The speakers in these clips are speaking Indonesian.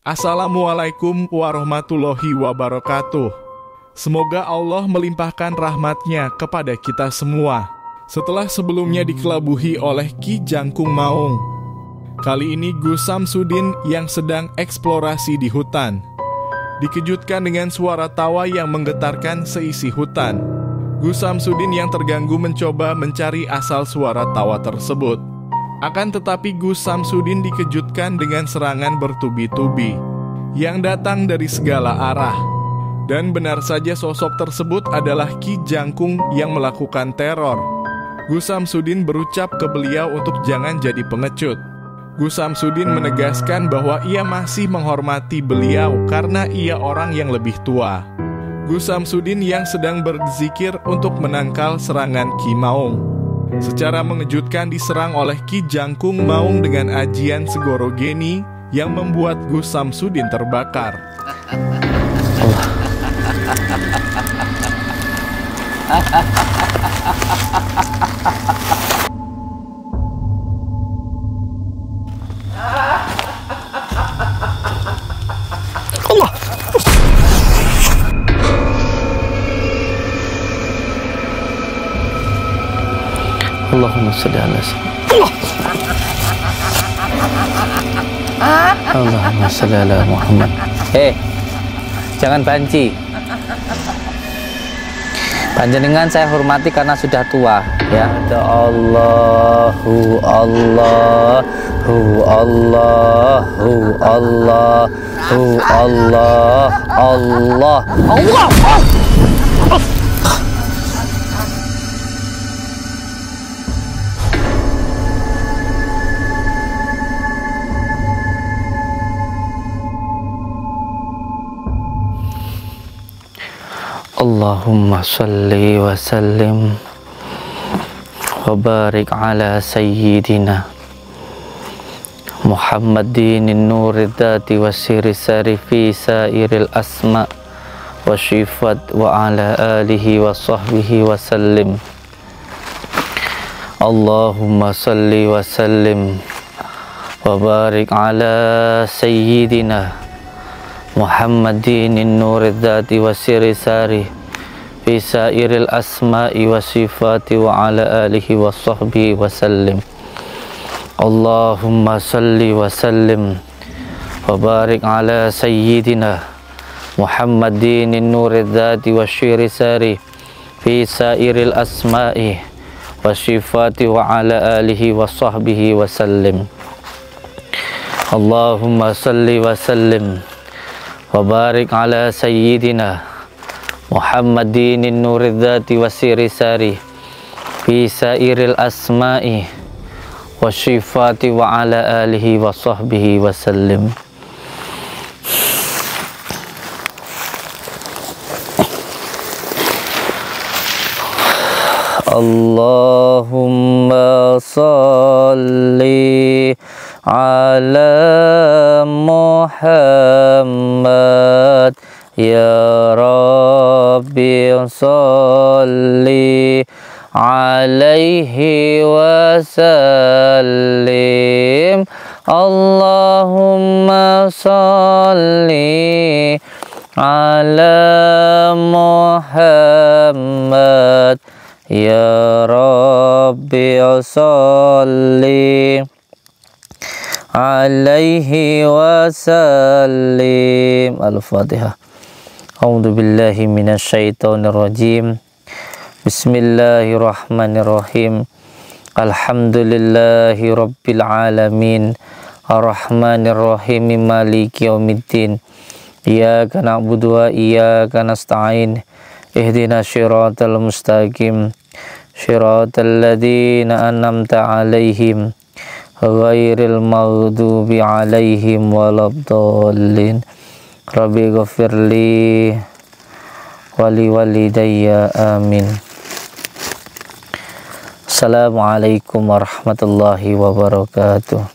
Assalamualaikum warahmatullahi wabarakatuh. Semoga Allah melimpahkan rahmat-Nya kepada kita semua. Setelah sebelumnya dikelabuhi oleh Ki Jangkung Maung, kali ini Gus Samsudin yang sedang eksplorasi di hutan dikejutkan dengan suara tawa yang menggetarkan seisi hutan. Gus Samsudin yang terganggu mencoba mencari asal suara tawa tersebut. Akan tetapi Gus Samsudin dikejutkan dengan serangan bertubi-tubi yang datang dari segala arah. Dan benar saja sosok tersebut adalah Ki Jangkung yang melakukan teror. Gus Samsudin berucap ke beliau untuk jangan jadi pengecut. Gus Samsudin menegaskan bahwa ia masih menghormati beliau karena ia orang yang lebih tua. Gus Samsudin yang sedang berzikir untuk menangkal serangan Ki Maung, secara mengejutkan diserang oleh Ki Jangkung Maung dengan ajian Segoro Geni yang membuat Gus Samsudin terbakar. Allah. Allahumma sholli ala sayyidina Allahumma sholli ala Muhammad. Jangan banci. Panjenengan saya hormati karena sudah tua, ya. Allahu Allahu Allahu Allahu Allah Allah Allah. Allahumma salli wa sallim wa barik ala sayyidina Muhammadin nuril dhati wa siri sari fi sairil asma wa syifat wa ala alihi wa sahbihi wa sallim. Allahumma salli wa sallim wa barik ala sayyidina Muhammadin nuril dhati wa siri sari fi sairil asma'i wa sifati wa ala alihi wa sahbihi wa sallim. Allahumma salli wa sallim wa barik ala sayyidina Muhammadin nuril dhati wa siri sari fi sairil asma'i wa sifati wa ala alihi wa sahbihi wa sallim. Allahumma salli wa sallim wa barik ala sayyidina Muhammadin nuril dhati wa siri sari fi sairil asma'i wa syifati wa ala alihi wa sahbihi wa sallim. Allahumma salli ala Muhammad ya Rabbi salli alaihi wa sallim. Allahumma salli ala Muhammad ya Rabbi salli alaihi wasallim. Al-Fatihah. A'udzu billahi minasyaitonir rajim. Bismillahirrahmanirrahim. Alhamdulillahi rabbil alamin. Arrahmanir rahim. Maliki yaumiddin. Iyyaka na'budu wa iyyaka nasta'in. Ihdinas siratal mustaqim. Siratal ladzina an'amta 'alaihim ghairil maghdubi 'alaihim waladdallin. Rabbi ghafirli wali walidayya amin. Assalamualaikum warahmatullahi wabarakatuh.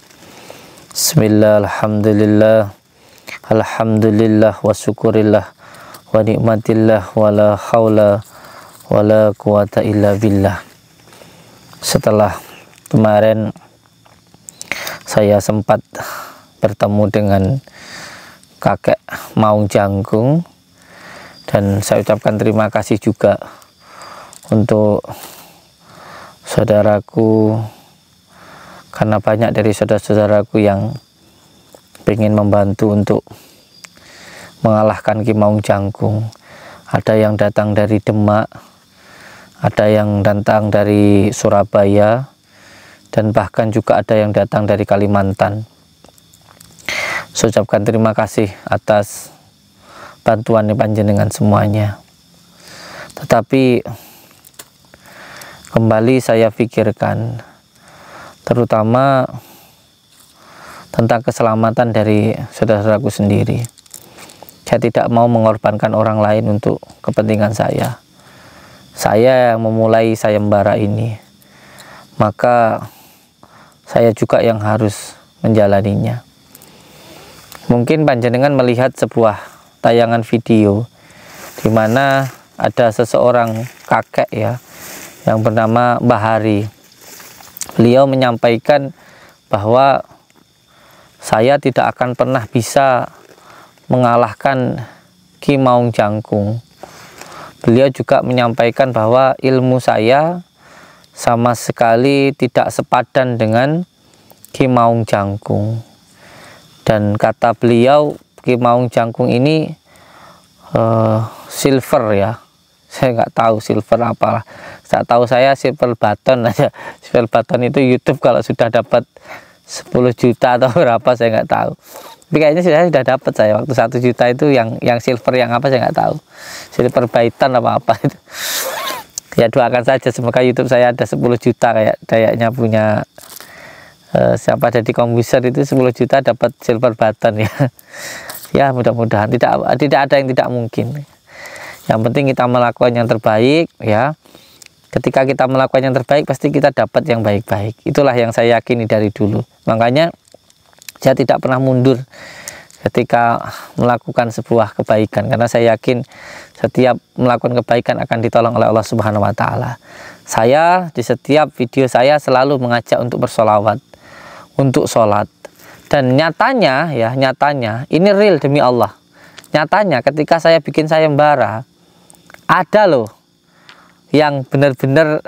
Bismillah, alhamdulillah, alhamdulillah wa syukurillah wa nikmatillah wa la hawla wa la quwata illa billah. Setelah kemarin saya sempat bertemu dengan kakek Maung Jangkung, dan saya ucapkan terima kasih juga untuk saudaraku, karena banyak dari saudara-saudaraku yang ingin membantu untuk mengalahkan Ki Maung Jangkung. Ada yang datang dari Demak, ada yang datang dari Surabaya, dan bahkan juga ada yang datang dari Kalimantan. Saya ucapkan terima kasih atas bantuan panjenengan semuanya. Tetapi kembali saya pikirkan, terutama tentang keselamatan dari saudara-saudaraku sendiri. Saya tidak mau mengorbankan orang lain untuk kepentingan saya. Saya yang memulai sayembara ini, maka saya juga yang harus menjalaninya. Mungkin panjenengan melihat sebuah tayangan video di mana ada seseorang kakek ya yang bernama Mbah Hari. Beliau menyampaikan bahwa saya tidak akan pernah bisa mengalahkan Ki Maung Jangkung. Beliau juga menyampaikan bahwa ilmu saya sama sekali tidak sepadan dengan Ki Maung Jangkung. Dan kata beliau, Ki Maung Jangkung ini silver ya. Saya nggak tahu silver apalah. Saya tahu saya silver button aja. Silver button itu YouTube kalau sudah dapat 10 juta atau berapa saya nggak tahu. Tapi kayaknya sudah dapat saya waktu 1 juta itu yang silver yang apa saya nggak tahu. Silver button apa itu. Ya doakan saja semoga YouTube saya ada 10 juta kayaknya punya siapa ada di komputer itu 10 juta dapat silver button ya. Ya mudah-mudahan tidak ada yang tidak mungkin. Yang penting kita melakukan yang terbaik ya. Ketika kita melakukan yang terbaik pasti kita dapat yang baik-baik. Itulah yang saya yakini dari dulu. Makanya saya tidak pernah mundur ketika melakukan sebuah kebaikan, karena saya yakin setiap melakukan kebaikan akan ditolong oleh Allah Subhanahu wa taala. Saya di setiap video saya selalu mengajak untuk bersolawat, untuk sholat. Dan nyatanya ini real demi Allah. Nyatanya ketika saya bikin sayembara, ada loh yang benar-benar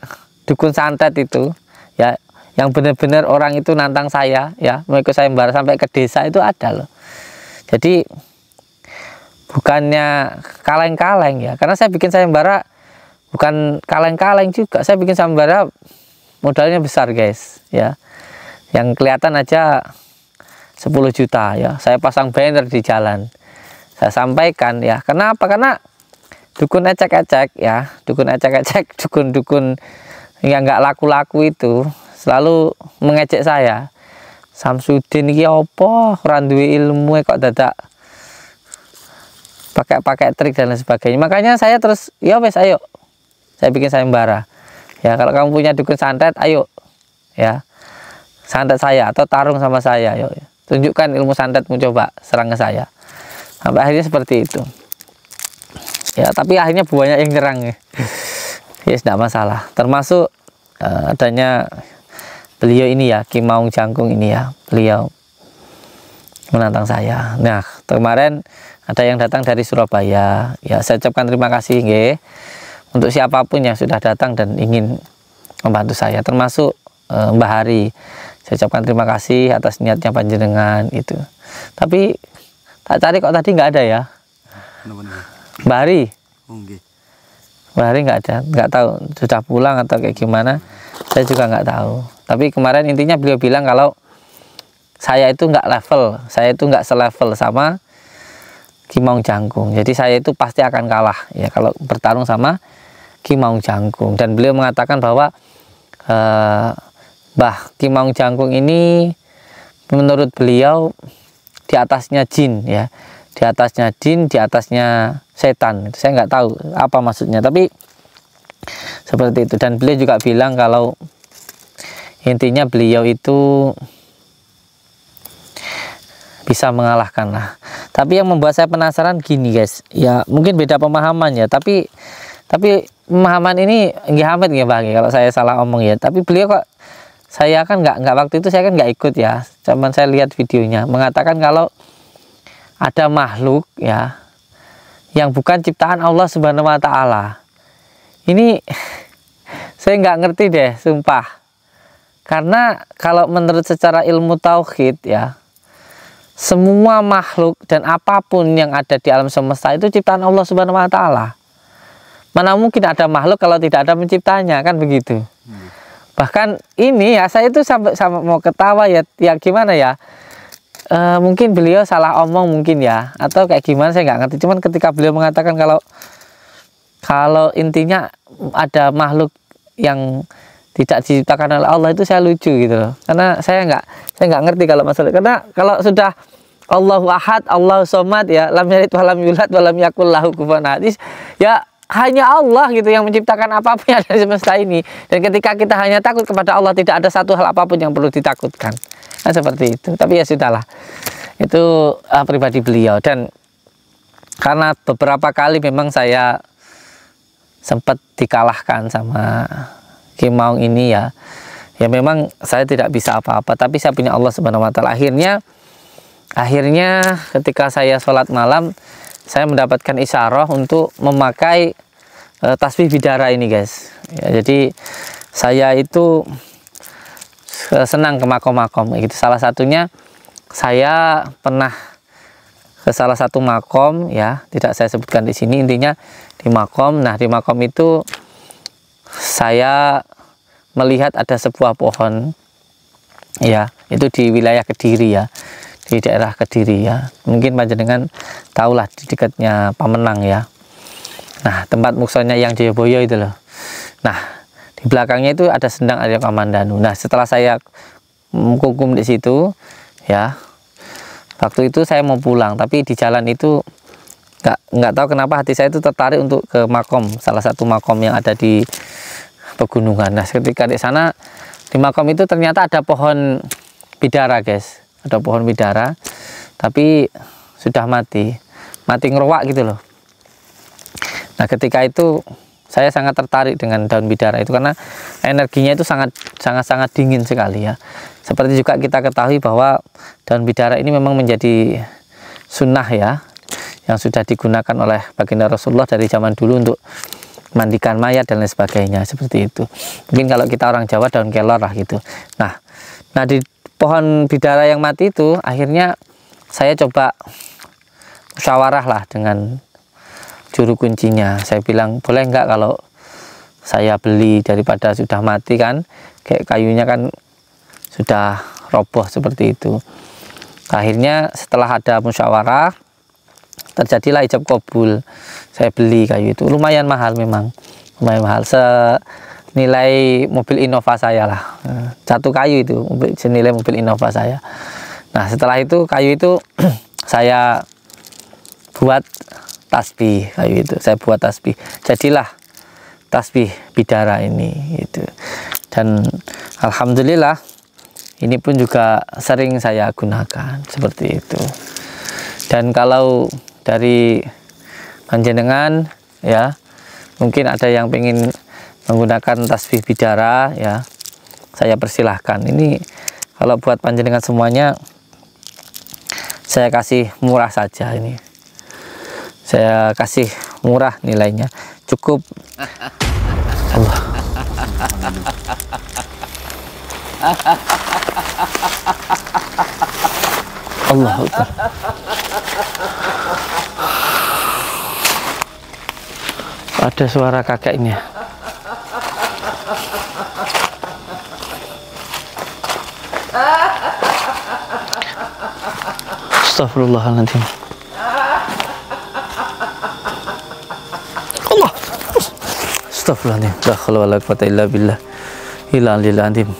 dukun santet itu ya, yang benar-benar orang itu nantang saya ya, mau ikut sayembara sampai ke desa itu ada loh. Jadi bukannya kaleng-kaleng ya, karena saya bikin sayembara bukan kaleng-kaleng juga. Saya bikin sayembara modalnya besar guys ya, yang kelihatan aja 10 juta ya. Saya pasang banner di jalan, saya sampaikan ya. Kenapa? Karena dukun ecek-ecek ya, dukun-dukun yang nggak laku-laku itu selalu mengejek saya. Samsudin iki apa? Ora duwe ilmu kok dadak pakai trik dan lain sebagainya. Makanya saya terus ya wes ayo. Saya bikin sayembara. Ya kalau kamu punya dukun santet ayo ya. Santet saya atau tarung sama saya, yuk. Tunjukkan ilmu santetmu, coba serang ke saya. Sampai akhirnya seperti itu. Ya, tapi akhirnya banyak yang nyerang ya. Ya, tidak masalah. Termasuk adanya beliau ini ya, Ki Maung Jangkung ini ya, beliau menantang saya. Nah, kemarin ada yang datang dari Surabaya. Ya, saya ucapkan terima kasih nggih untuk siapapun yang sudah datang dan ingin membantu saya, termasuk Mbah Hari. Saya ucapkan terima kasih atas niatnya panjenengan itu. Tapi tak cari kok tadi nggak ada ya. Mbah Hari. Mbah Hari nggak ada, nggak tahu sudah pulang atau kayak gimana. Saya juga nggak tahu. Tapi kemarin intinya beliau bilang kalau saya itu nggak level, saya itu nggak selevel sama Ki Maung Jangkung. Jadi saya itu pasti akan kalah ya kalau bertarung sama Ki Maung Jangkung. Dan beliau mengatakan bahwa Mbah Ki Maung Jangkung ini menurut beliau di atasnya jin ya, di atasnya jin, di atasnya setan. Saya nggak tahu apa maksudnya, tapi seperti itu. Dan beliau juga bilang kalau intinya beliau itu bisa mengalahkan lah. Tapi yang membuat saya penasaran gini guys, ya mungkin beda pemahaman ya, tapi pemahaman ini nggak amat nggak bang kalau saya salah omong ya. Tapi beliau kok, saya kan nggak waktu itu saya kan nggak ikut ya, cuman saya lihat videonya mengatakan kalau ada makhluk ya yang bukan ciptaan Allah Subhanahu wa taala. Ini saya nggak ngerti deh, sumpah. Karena kalau menurut secara ilmu tauhid ya, semua makhluk dan apapun yang ada di alam semesta itu ciptaan Allah Subhanahu wa taala. Mana mungkin ada makhluk kalau tidak ada penciptanya, kan begitu. Bahkan ini ya, saya itu sampai mau ketawa ya gimana ya. Mungkin beliau salah omong mungkin ya, atau kayak gimana saya nggak ngerti. Cuman ketika beliau mengatakan kalau intinya ada makhluk yang tidak diciptakan oleh Allah, itu saya lucu gitu loh. Karena saya nggak ngerti kalau masalah. Karena kalau sudah Allahu Ahad, Allahu Somad ya, lam yalid wa lam yulad wa lam yakul lahu kufuwan ahad. Ya hanya Allah gitu yang menciptakan apapun yang ada di semesta ini. Dan ketika kita hanya takut kepada Allah, tidak ada satu hal apapun yang perlu ditakutkan. Nah, seperti itu. Tapi ya sudahlah, itu pribadi beliau. Dan karena beberapa kali memang saya sempat dikalahkan sama Ki Maung ini ya memang saya tidak bisa apa-apa. Tapi saya punya Allah Subhanahu wa taala. Akhirnya ketika saya sholat malam, saya mendapatkan isyarah untuk memakai tasbih bidara ini, guys ya. Jadi saya itu senang ke makom-makom gitu. Salah satunya saya pernah ke salah satu makom ya, tidak saya sebutkan di sini, intinya di makom. Nah, di makom itu saya melihat ada sebuah pohon ya, itu di wilayah Kediri ya, di daerah Kediri ya. Mungkin panjenengan tahulah di dekatnya Pamenang ya. Nah, tempat muksonya yang Jayabaya itu loh. Nah, di belakangnya itu ada Sendang Arya Kamandanu. Nah, setelah saya menghukum di situ ya, waktu itu saya mau pulang, tapi di jalan itu nggak tahu kenapa hati saya itu tertarik untuk ke makom, salah satu makom yang ada di pegunungan. Nah, ketika di sana di makom itu ternyata ada pohon bidara, guys. Ada pohon bidara, tapi sudah mati ngerowak gitu loh. Nah, ketika itu saya sangat tertarik dengan daun bidara itu karena energinya itu sangat dingin sekali ya. Seperti juga kita ketahui bahwa daun bidara ini memang menjadi sunnah ya, yang sudah digunakan oleh baginda Rasulullah dari zaman dulu untuk mandikan mayat dan lain sebagainya, seperti itu. Mungkin kalau kita orang Jawa daun kelor lah gitu. Nah di pohon bidara yang mati itu akhirnya saya coba musyawarah lah dengan juru kuncinya. Saya bilang, boleh nggak kalau saya beli, daripada sudah mati kan, kayak kayunya kan sudah roboh seperti itu. Akhirnya setelah ada musyawarah, terjadilah ijab kabul. Saya beli kayu itu, lumayan mahal memang, lumayan mahal, senilai mobil Innova saya lah. Satu kayu itu senilai mobil Innova saya. Nah, setelah itu kayu itu saya buat tasbih, kayu itu saya buat tasbih, jadilah tasbih bidara ini itu. Dan alhamdulillah ini pun juga sering saya gunakan seperti itu. Dan kalau dari panjenengan ya, mungkin ada yang pengen menggunakan tasbih bidara ya, saya persilahkan. Ini kalau buat panjenengan semuanya saya kasih murah saja, ini saya kasih murah nilainya, cukup Allah. Allah Akbar. Ada suara kakeknya. Astagfirullahaladzim. Allah. Astagfirullahaladzim. La haula wala quwwata illa billah. Ilal azim.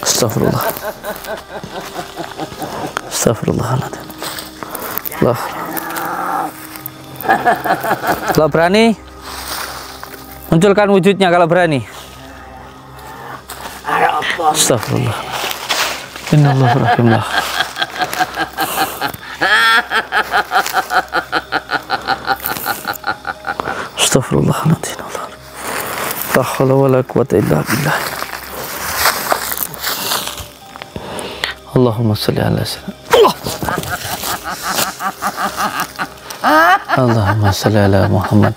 Astagfirullah. Astagfirullahaladzim. Allah. Kalau berani, munculkan wujudnya kalau berani. Astagfirullah. Innallahu rahimah. Astagfirullahaladzim. La haula wala quwwata illa billah. Allahumma sholli ala sayyidina Allahumma sholli ala Muhammad.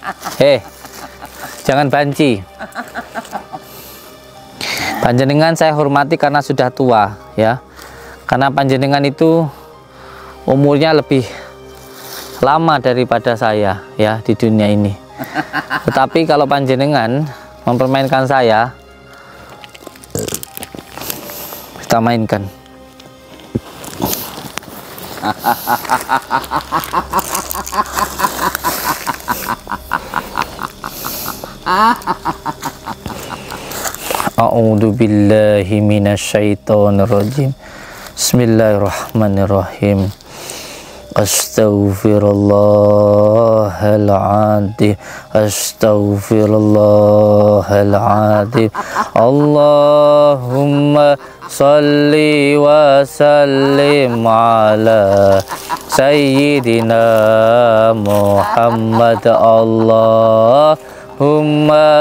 Jangan banci. Panjenengan saya hormati karena sudah tua, ya. Karena panjenengan itu umurnya lebih lama daripada saya, ya, di dunia ini. Tetapi kalau panjenengan mempermainkan saya, kita mainkan. A'udzu billahi minasyaitonir rajim. Bismillahirrahmanirrahim. Astaghfirullahaladzim, astaghfirullahaladzim. Allahumma salli wa sallim ala sayyidina Muhammad. Allahumma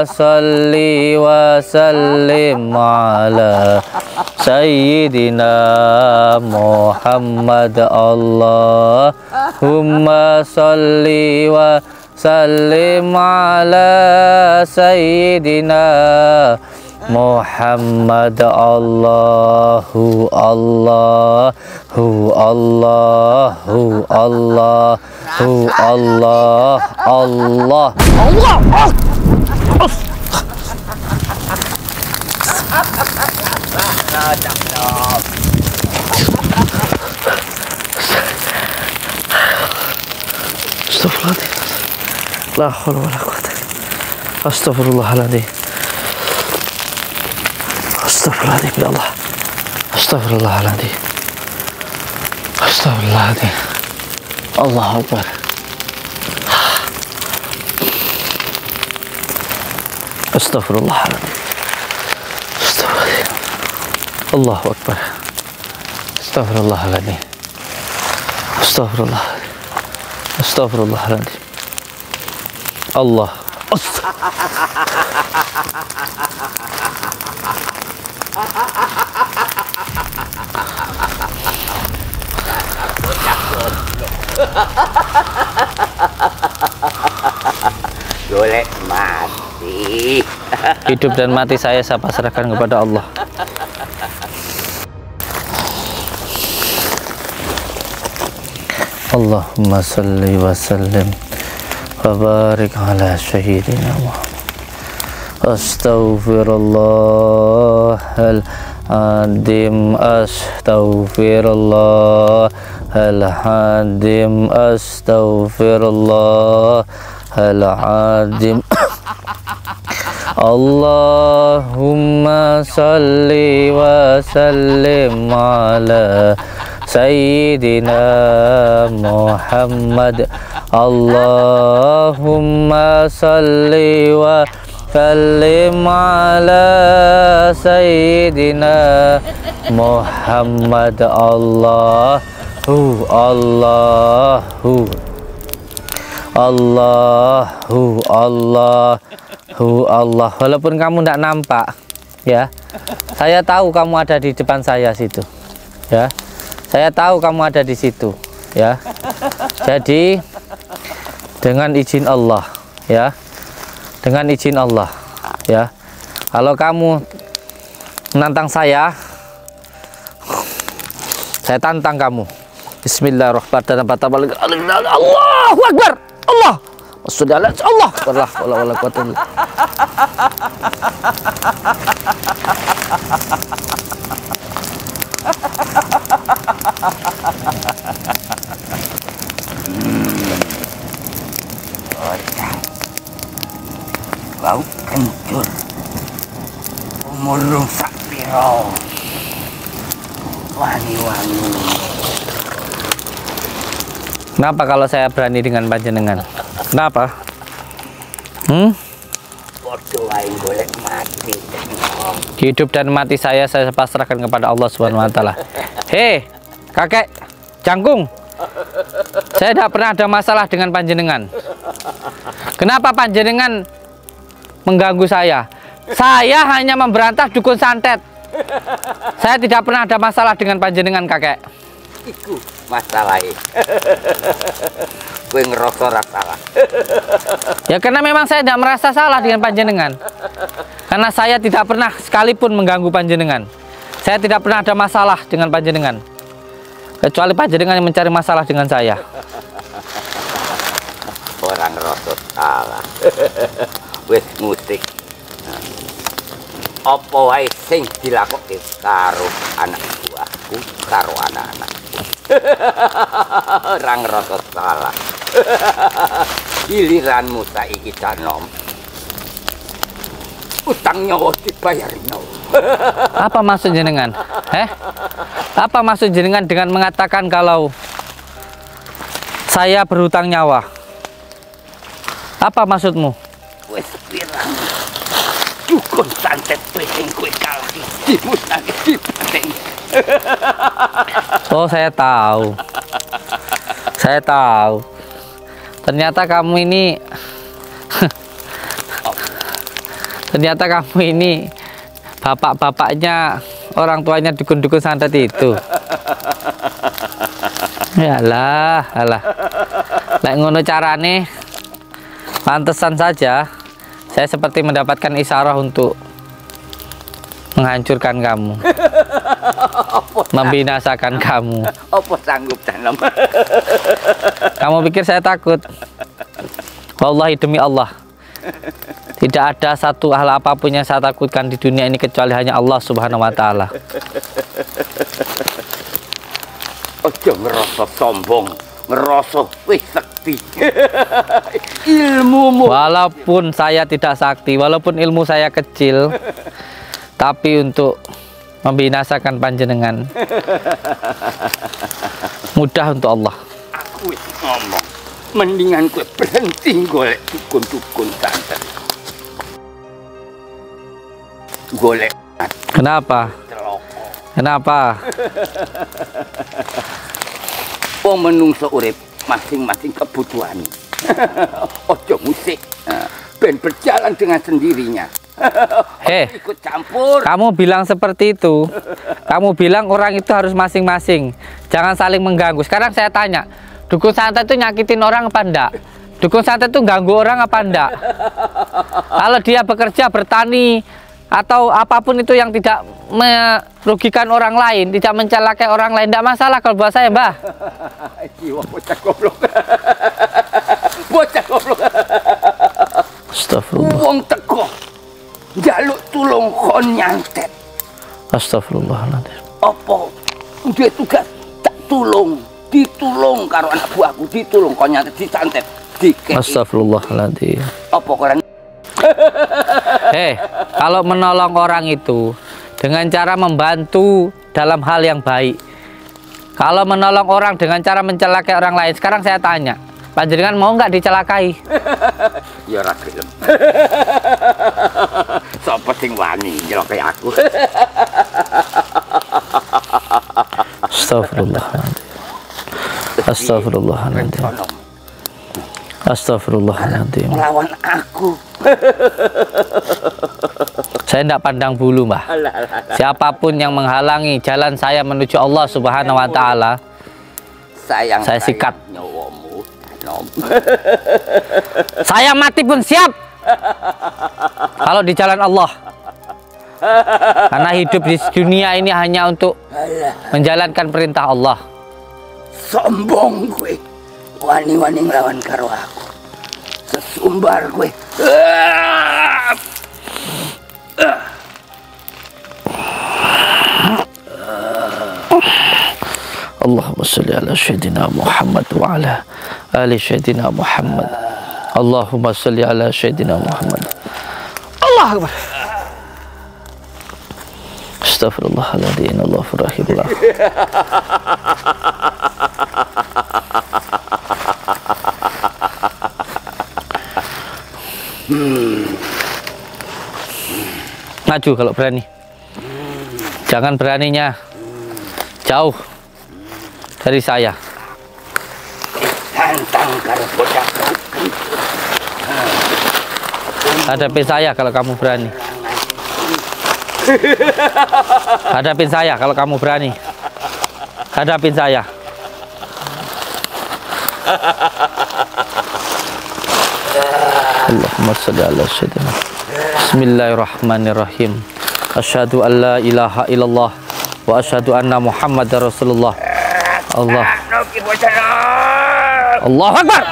salli wa sallim ala sayyidina Muhammad. Allahumma salli wa sallim ala sayyidina Muhammad. Allahu Allahu Allahu Allahu Allah Allah Allah. Astagfirullahaladzim. La haula wala quwwata. Astagfirullahaladzim. Astagfirullahaladzim ya Allah. Astagfirullahaladzim. Astagfirullahaladzim. Allahu Akbar. Astagfirullahaladzim. Astagfirullahaladzim. Allahu Akbar. Astagfirullahaladzim. Astagfirullah. Astagfirullahaladzim. Allah. Golek mati. Hidup dan mati saya pasrahkan kepada Allah. Allahumma salli wa sallim wa barik ala sayyidina Muhammad. Astaghfirullahaladzim. Astaghfirullahaladzim. Astaghfirullahaladzim. Allahumma salli wa sallim ala sayyidina Muhammad. Allahumma salli wa sallim ala sayyidina Muhammad. Allahu Allahu Allahu Allahu Allah. Walaupun kamu tidak nampak, ya, saya tahu kamu ada di depan saya situ, ya. Saya tahu kamu ada di situ, ya. Jadi dengan izin Allah, ya. Dengan izin Allah, ya. Kalau kamu menantang saya tantang kamu. Bismillahirrahmanirrahim. Allahu Akbar. Allah. Wassallallahu Allah. Wala quwwata illa Bau kencur. Umur sak piro. Wani-wani. Kenapa kalau saya berani dengan panjenengan? Kenapa? Podo wae golek mati. Hidup dan mati saya pasrahkan kepada Allah Subhanahu wa taala. Hei, kakek jangkung. Saya tidak pernah ada masalah dengan panjenengan. Kenapa panjenengan mengganggu saya? Saya hanya memberantas dukun santet. Saya tidak pernah ada masalah dengan panjenengan, kakek. Iku masalahnya. Gue ngerasa ora salah. Ya karena memang saya tidak merasa salah dengan panjenengan. Karena saya tidak pernah sekalipun mengganggu panjenengan. Saya tidak pernah ada masalah dengan panjenengan. Kecuali panjenengan yang mencari masalah dengan saya. Orang ngerasa salah. Wis musik. Apa wae sing dilakoke karo anak buahku, karo anak-anakku. Ora ngerasa salah. Giliranmu saiki Danom. Utang nyawa dibayar nyawa. Apa maksud jenengan? Apa maksud jenengan dengan mengatakan kalau saya berhutang nyawa? Apa maksudmu? Wes pirang. Dukun santet penting kowe kalah dimusnahke dipateng. Oh, saya tahu. Saya tahu. Ternyata kamu ini ternyata kamu ini bapak-bapaknya orang tuanya dukun-dukun santet itu. Yalah, alah. Lek ngono carane, pantesan saja saya seperti mendapatkan isyarah untuk menghancurkan kamu, membinasakan kamu. Apa sanggup Danom? Kamu pikir saya takut? Wallahi demi Allah, tidak ada satu hal apapun yang saya takutkan di dunia ini kecuali hanya Allah Subhanahu wa Ta'ala. Ojo ngerasa sombong, ngerasa wis sakti. Ilmumu. Walaupun saya tidak sakti, walaupun ilmu saya kecil, tapi untuk membinasakan panjenengan mudah untuk Allah. Aku wis ngomong, mendingan gue berhenti golek dukun-dukun santet. Golek Kenapa? celoko. Kenapa? Wong menungso urip masing-masing kebutuhan. Ojo musik. Ben berjalan dengan sendirinya. Ikut campur. Kamu bilang seperti itu. Kamu bilang orang itu harus masing-masing, jangan saling mengganggu. Sekarang saya tanya, dukun santet itu nyakitin orang apa enggak? Dukun santet itu ganggu orang apa enggak? Kalau dia bekerja, bertani, atau apapun itu yang tidak merugikan orang lain, tidak mencelakai orang lain, tidak masalah kalau buat saya, Mbah. Jiwa bocah goblok. Bocah goblok. Astagfirullah. Wong teko njaluk tulung kon nyantet. Astagfirullahaladzim. Apa duwe tugas tak tulung, ditulung karo anak buahku, ditulung kon nyantet, disantet, dikek. Astagfirullahaladzim. Apa koran? Kalau menolong orang itu dengan cara membantu dalam hal yang baik. Kalau menolong orang dengan cara mencelakai orang lain, sekarang saya tanya, panjenengan mau nggak dicelakai? Ya ora gelem. Sapa sing wani nyelakai aku? Astagfirullahaladzim. Astagfirullahaladzim. Astagfirullahaladzim. Melawan aku. Saya tidak pandang bulu, Mbah. Siapapun yang menghalangi jalan saya menuju Allah Subhanahu wa Ta'ala, Sayang saya sikat. Nyawamu, Danom. Saya mati pun siap kalau di jalan Allah. Karena hidup di dunia ini hanya untuk menjalankan perintah Allah. Sombong gue. Wani-wani ngelawan karo aku. Sesumbar gue. Allahumma salli ala Sayyidina Muhammad wa ala ali Sayyidina Muhammad. Allahumma salli ala Sayyidina Muhammad. Allah Akbar. Astagfirullahaladzim. Allahurrahimullah. Maju kalau berani. Jangan beraninya jauh dari saya. Tantang karo bocah Hadapi saya kalau kamu berani. Hadapin saya kalau kamu berani. Hadapin saya. Allahumma shalli ala sayyidina. Bismillahirrahmanirrahim. Asyhadu an la ilaha illallah wa asyhadu anna Muhammadar Rasulullah. Allah. Allahu Akbar.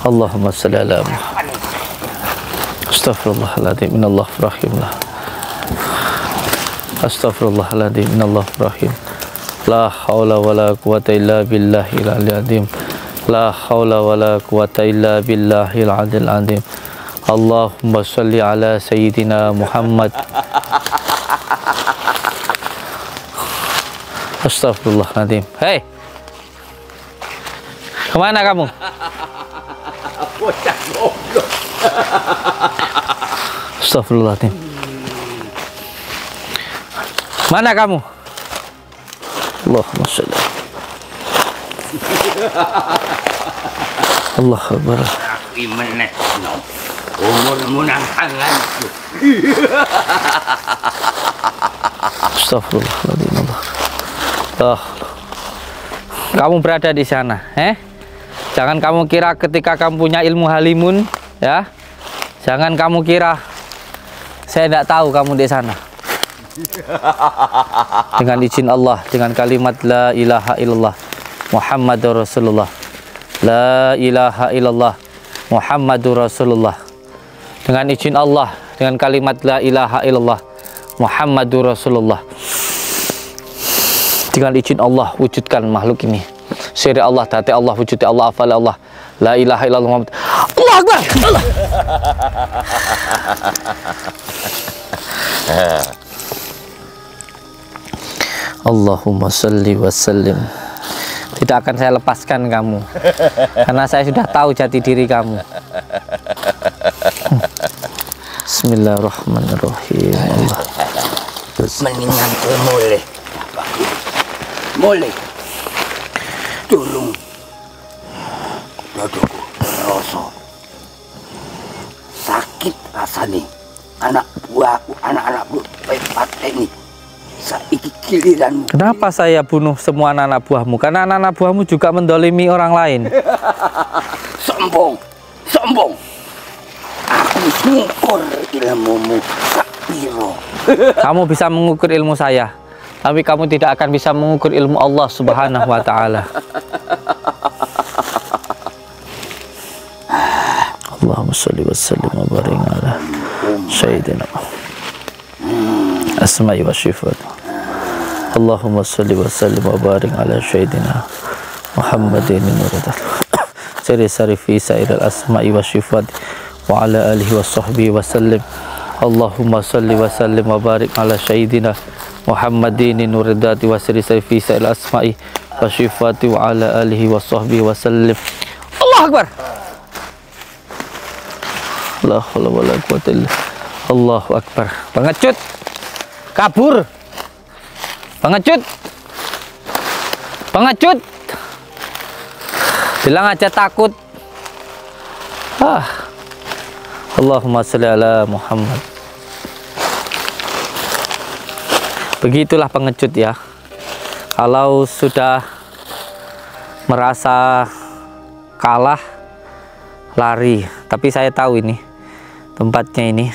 Allahumma shalli ala Muhammad. Astaghfirullahaladzim, innallaha rahimlah. Astaghfirullahaladzim, innallaha rahim. La haula wala quwata illa billahil aliyyil azim. La haula wala quwata illa billahil aliyyil azim. Allahumma shalli ala sayyidina Muhammad. Astaghfirullahaladzim. Hei, kemana kamu? Astaghfirullahaladzim. Mana kamu? Allahumma shalli. Allah Akbar. Astaghfirullahaladzim. Allah. Kamu berada di sana, Jangan kamu kira ketika kamu punya ilmu halimun, ya. Jangan kamu kira saya tidak tahu kamu di sana. Dengan izin Allah, dengan kalimat la ilaha illallah Muhammadur Rasulullah. La ilaha illallah Muhammadur Rasulullah. Dengan izin Allah, dengan kalimat la ilaha illallah Muhammadur Rasulullah. Dengan izin Allah, wujudkan makhluk ini. Siri Allah, tati Allah, wujud Allah, afal Allah. La ilaha illallah Muhammad. Allah Akbar. Allah. Allahumma salli wa sallim. Tidak akan saya lepaskan kamu, karena saya sudah tahu jati diri kamu. Bismillahirrahmanirrahim. Allah. Mendingan mulai. Mulai. Tolong. Dadaku rasa sakit rasanya. Anak buahku, anak-anak buah pepat ini. Saiki giliranmu. Kenapa saya bunuh semua anak-anak buahmu? Karena anak-anak buahmu juga mendolimi orang lain. Sombong, sombong. Aku syukur ilmumu sakpiro. Kamu bisa mengukur ilmu saya, tapi kamu tidak akan bisa mengukur ilmu Allah Subhanahu wa Ta'ala. Allahumma sholli wa sallim wa barik ala sayyidina asma'i wa sifat. Allahumma sholli wa sallim wa barik ala sayyidina Muhammadin nurul siri sarifi sa'iril asma'i wa sifat wa ala alihi wa sahbihi wa sallim. Allahumma sholli wa sallim wa barik ala sayyidina Muhammadin nurul wa siri sarifi sa'iril asma'i wa sifat wa ala alihi wa sahbihi wa sallim. Allah Akbar. La haula wala quwata illa Allahu Akbar. Pengecut, kabur. Pengecut, pengecut. Bilang aja takut. Allahumma sholli ala Muhammad. Begitulah pengecut ya. Kalau sudah merasa kalah, lari. Tapi saya tahu ini tempatnya ini.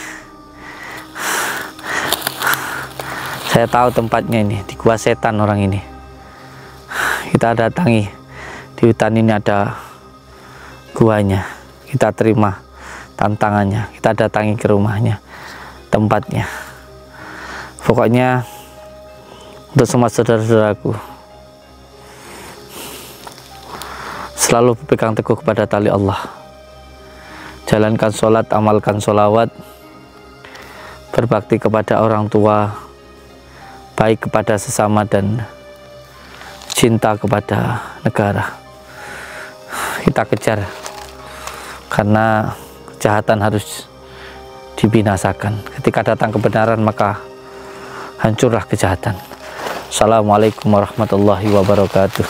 Saya tahu tempatnya ini, di gua setan orang ini. Kita datangi, di hutan ini ada guanya. Kita terima tantangannya, kita datangi ke rumahnya, tempatnya. Pokoknya untuk semua saudara-saudaraku, selalu berpegang teguh kepada tali Allah. Jalankan sholat, amalkan sholawat, berbakti kepada orang tua, baik kepada sesama dan cinta kepada negara. Kita kejar, karena kejahatan harus dibinasakan. Ketika datang kebenaran maka hancurlah kejahatan. Assalamualaikum warahmatullahi wabarakatuh.